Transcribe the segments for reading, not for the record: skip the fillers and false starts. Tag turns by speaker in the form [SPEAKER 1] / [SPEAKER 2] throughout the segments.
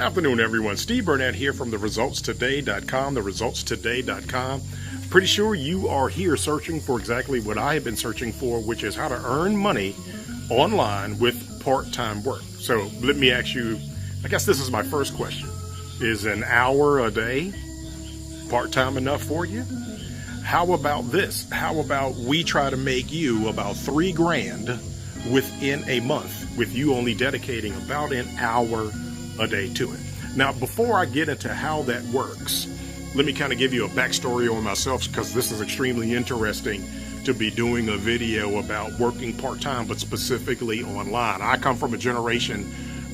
[SPEAKER 1] Afternoon, everyone. Steve Burnett here from theresultstoday.com, theresultstoday.com. Pretty sure you are here searching for exactly what I have been searching for, which is how to earn money online with part-time work. So let me ask you, I guess this is my first question. Is an hour a day part-time enough for you? How about this? How about we try to make you about $3,000 within a month with you only dedicating about an hour a day to it. Now, before I get into how that works, let me kind of give you a backstory on myself, because this is extremely interesting to be doing a video about working part-time, but specifically online. I come from a generation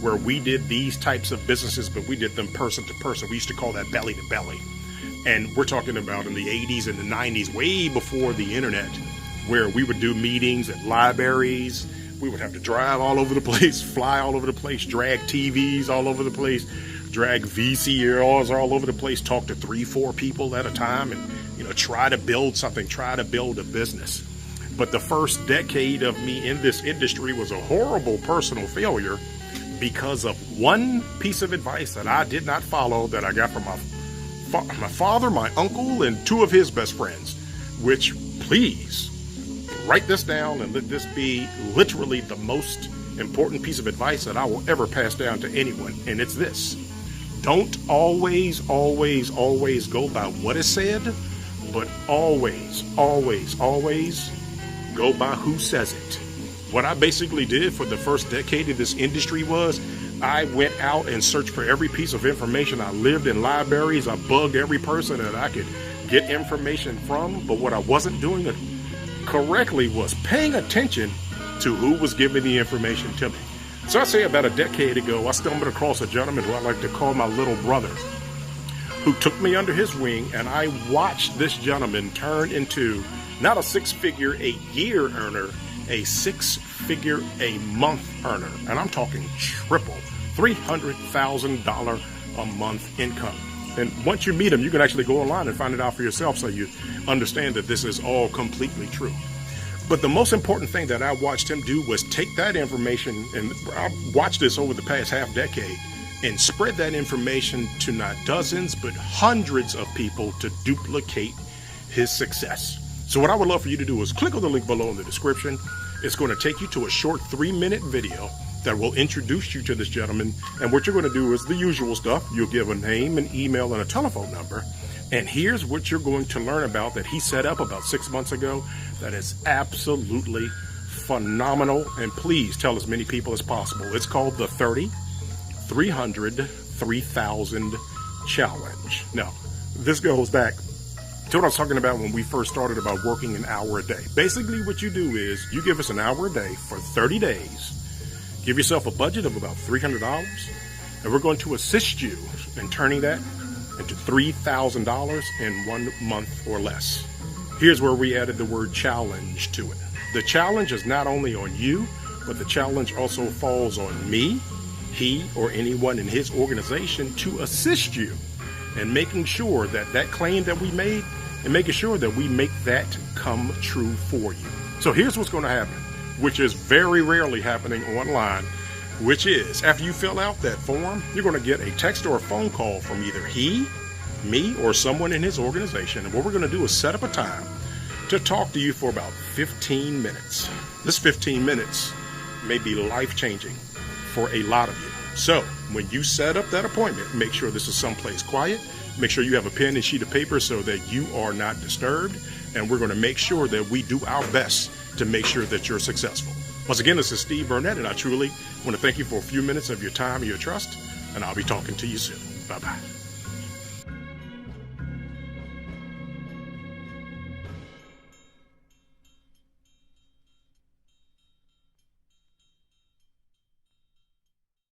[SPEAKER 1] where we did these types of businesses, but we did them person to person. We used to call that belly to belly. And we're talking about in the 80s and the 90s, way before the internet, where we would do meetings at libraries. We would have to drive all over the place, fly all over the place, drag TVs all over the place, drag VCRs all over the place, talk to 3-4 people at a time, and try to build something, try to build a business. But the first decade of me in this industry was a horrible personal failure because of one piece of advice that I did not follow, that I got from my father, my uncle, and 2 of his best friends, which, please write this down and let this be literally the most important piece of advice that I will ever pass down to anyone. And it's this: don't always go by what is said, but always go by who says it. What I basically did for the first decade of this industry was I went out and searched for every piece of information. I lived in libraries. I bugged every person that I could get information from. But what I wasn't doing correctly was paying attention to who was giving the information to me. So I say about a decade ago, I stumbled across a gentleman who I like to call my little brother, who took me under his wing, and I watched this gentleman turn into not a 6-figure a year earner, a 6-figure a month earner. And I'm talking triple, $300,000 a month income. And once you meet him, you can actually go online and find it out for yourself, so you understand that this is all completely true. But the most important thing that I watched him do was take that information, and I watched this over the past half decade, and spread that information to not dozens, but hundreds of people to duplicate his success. So what I would love for you to do is click on the link below in the description. It's going to take you to a short 3-minute video that will introduce you to this gentleman. And what you're going to do is the usual stuff. You'll give a name, an email, and a telephone number. And here's what you're going to learn about that he set up about 6 months ago that is absolutely phenomenal. And please tell as many people as possible. It's called the 30-300-3000 Challenge. Now, this goes back to what I was talking about when we first started about working an hour a day. Basically, what you do is you give us an hour a day for 30 days. Give yourself a budget of about $300, and we're going to assist you in turning that into $3,000 in 1 month or less. Here's where we added the word challenge to it. The challenge is not only on you, but the challenge also falls on me, he, or anyone in his organization to assist you in making sure that that claim that we made, and making sure that we make that come true for you. So here's what's going to happen, which is very rarely happening online, which is after you fill out that form, you're going to get a text or a phone call from either he, me, or someone in his organization. And what we're going to do is set up a time to talk to you for about 15 minutes. This 15 minutes may be life-changing for a lot of you. So when you set up that appointment, make sure this is someplace quiet. Make sure you have a pen and sheet of paper so that you are not disturbed. And we're going to make sure that we do our best to make sure that you're successful. Once again, this is Steve Burnett, and I truly want to thank you for a few minutes of your time and your trust, and I'll be talking to you soon. Bye-bye.